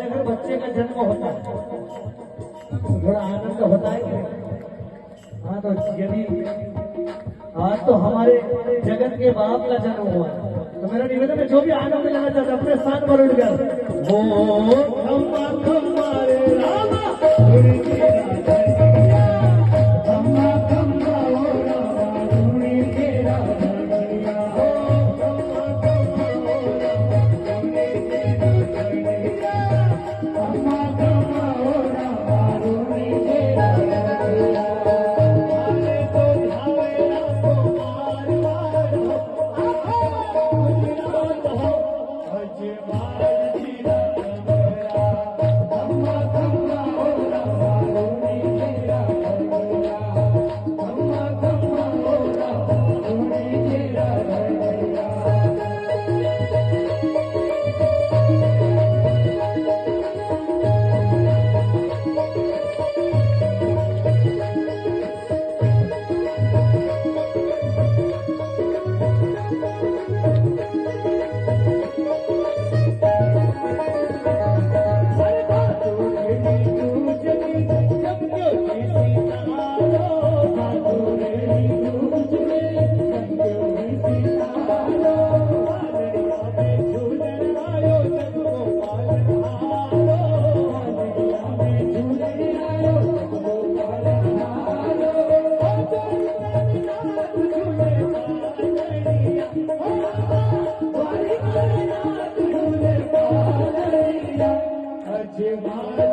हमारे घर बच्चे का जन्म होता है तो थोड़ा आनंद होता है कि नहीं? हाँ, तो यदि आज तो हमारे जगत के बाप का जन्म हुआ है तो मेरा निवेदन है जो भी आनंद लेना चाहते हैं अपने स्थान पर उठकर वो खम्बा खम्बा रे रामा धुनी तेरा धनिया, खम्बा खम्बा ओ रामा धुनी तेरा धनिया, ओ खम्बा खम्बा ओ रामा धुनी तेरा धनिया, खम्बा खम्बा ओ रामा धुनी तेरा धनिया। आले तो धावे रातो मार मार हो, गुजरात हो अजमाल जीरा मेरा, खम्बा खम्बा ओ रामा धुनी तेरा धनिया, खम्बा खम्बा ओ रामा धुनी तेरा धनिया। Jai